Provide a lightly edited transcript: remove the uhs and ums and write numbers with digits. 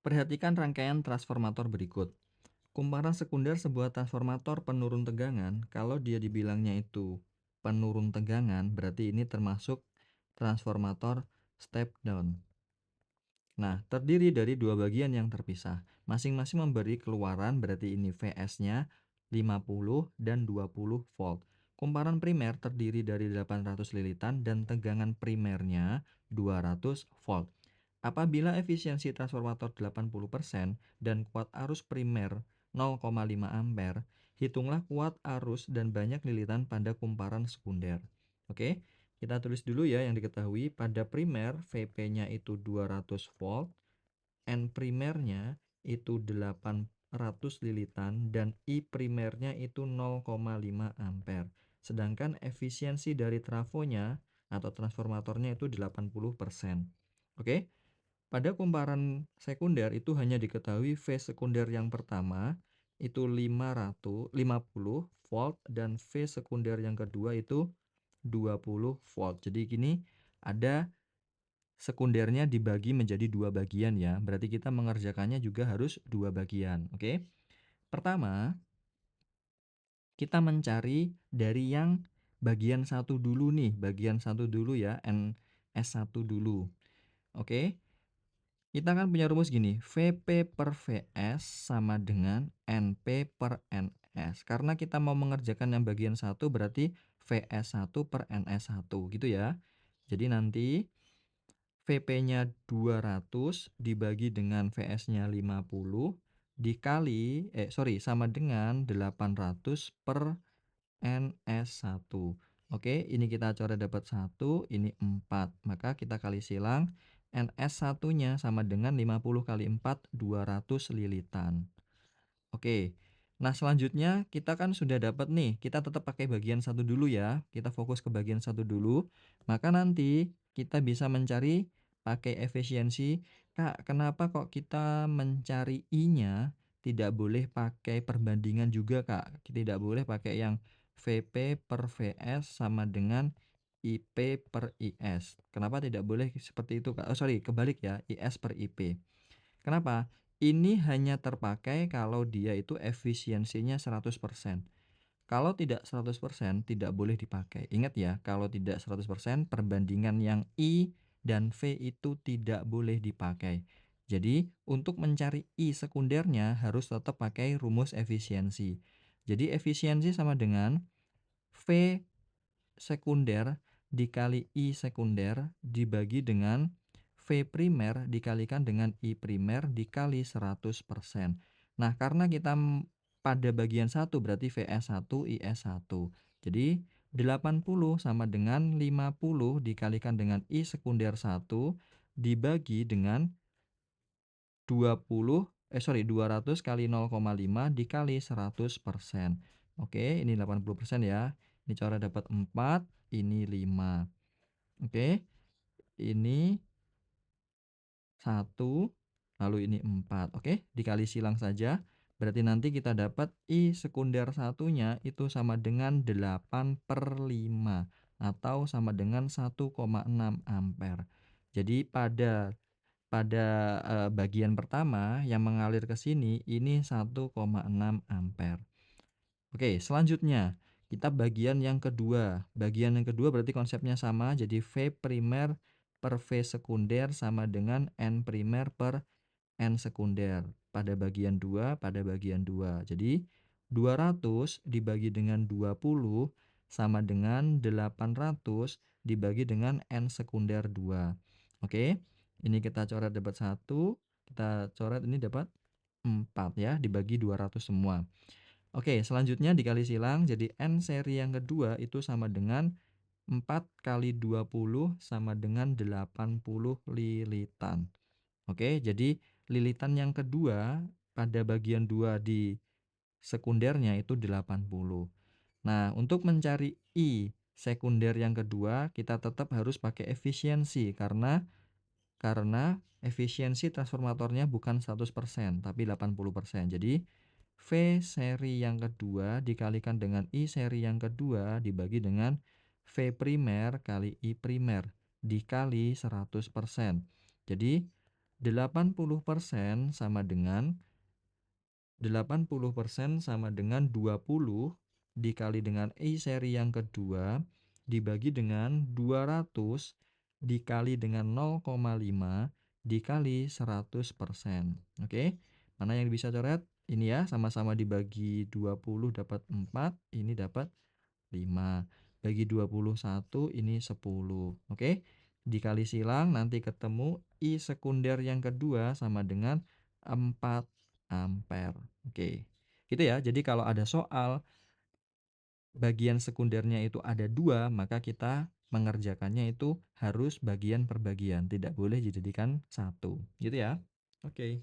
Perhatikan rangkaian transformator berikut. Kumparan sekunder sebuah transformator penurun tegangan, kalau dia dibilangnya itu penurun tegangan, berarti ini termasuk transformator step down. Nah, terdiri dari dua bagian yang terpisah. Masing-masing memberi keluaran, berarti ini VS-nya 50 dan 20 volt. Kumparan primer terdiri dari 800 lilitan dan tegangan primernya 200 volt. Apabila efisiensi transformator 80% dan kuat arus primer 0,5 ampere, hitunglah kuat arus dan banyak lilitan pada kumparan sekunder. Oke, kita tulis dulu ya yang diketahui. Pada primer, Vp-nya itu 200 volt, N primernya itu 800 lilitan, dan I primernya itu 0,5 ampere. Sedangkan efisiensi dari trafonya atau transformatornya itu 80%. Oke, pada kumparan sekunder itu hanya diketahui V sekunder yang pertama itu 50 volt dan V sekunder yang kedua itu 20 volt. Jadi gini, ada sekundernya dibagi menjadi dua bagian ya. Berarti kita mengerjakannya juga harus dua bagian. Oke. Pertama, kita mencari dari yang bagian satu dulu nih. Bagian satu dulu ya, NS1 dulu. Oke. Kita kan punya rumus gini, Vp per Vs sama dengan Np per Ns. Karena kita mau mengerjakan yang bagian satu berarti Vs1 per Ns1 gitu ya. Jadi nanti Vp-nya 200 dibagi dengan Vs-nya 50 dikali, sama dengan 800 per NS1. Oke, ini kita coret dapat 1, ini 4. Maka kita kali silang, NS1-nya sama dengan 50 kali 4, 200 lilitan. Oke, nah selanjutnya kita kan sudah dapat nih, kita tetap pakai bagian satu dulu ya. Kita fokus ke bagian satu dulu. Maka nanti kita bisa mencari pakai efisiensi. Kak, kenapa kok kita mencari I-nya tidak boleh pakai perbandingan juga, Kak? Tidak boleh pakai yang Vp per Vs sama dengan IP per IS. Kenapa tidak boleh seperti itu, Kak? Oh, sorry, kebalik ya, IS per IP. Kenapa? Ini hanya terpakai kalau dia itu efisiensinya 100%. Kalau tidak 100% tidak boleh dipakai. Ingat ya, kalau tidak 100% perbandingan yang I dan V itu tidak boleh dipakai. Jadi, untuk mencari I sekundernya harus tetap pakai rumus efisiensi. Jadi, efisiensi sama dengan V sekunder dikali I sekunder dibagi dengan V primer dikalikan dengan I primer dikali 100%. Nah, karena kita pada bagian 1 berarti VS1 IS1. Jadi 80 sama dengan 50 dikalikan dengan I sekunder 1 dibagi dengan 200 kali 0,5 dikali 100%. Oke, ini 80% ya. Ini cara dapat 4, ini 5. Oke, ini 1, lalu ini 4. Oke, dikali silang saja. Berarti nanti kita dapat I sekunder satunya itu sama dengan 8/5 atau sama dengan 1,6 ampere. Jadi pada bagian pertama yang mengalir ke sini ini 1,6 ampere. Oke, selanjutnya kita bagian yang kedua. Bagian yang kedua berarti konsepnya sama, jadi V primer per V sekunder sama dengan N primer per N sekunder. Pada bagian 2, pada bagian 2. Jadi 200 dibagi dengan 20 sama dengan 800 dibagi dengan N sekunder 2. Oke, ini kita coret dapat 1, kita coret ini dapat 4 ya, dibagi 200 semua. Oke, selanjutnya dikali silang, jadi N seri yang kedua itu sama dengan 4 kali 20 sama dengan 80 lilitan. Oke, jadi lilitan yang kedua pada bagian 2 di sekundernya itu 80. Nah, untuk mencari I sekunder yang kedua, kita tetap harus pakai efisiensi karena efisiensi transformatornya bukan 100%, tapi 80%. Jadi, V seri yang kedua dikalikan dengan I seri yang kedua dibagi dengan V primer kali I primer dikali 100%. Jadi, 80% sama dengan 80% sama dengan 20 dikali dengan I seri yang kedua dibagi dengan 200 dikali dengan 0,5 dikali 100%. Oke, mana yang bisa coret? Ini ya, sama-sama dibagi 20 dapat 4, ini dapat 5. Bagi 21 ini 10. Oke, dikali silang nanti ketemu I sekunder yang kedua sama dengan 4 ampere. Oke, gitu ya. Jadi kalau ada soal bagian sekundernya itu ada 2, maka kita mengerjakannya itu harus bagian per bagian, tidak boleh dijadikan satu. Gitu ya. Oke.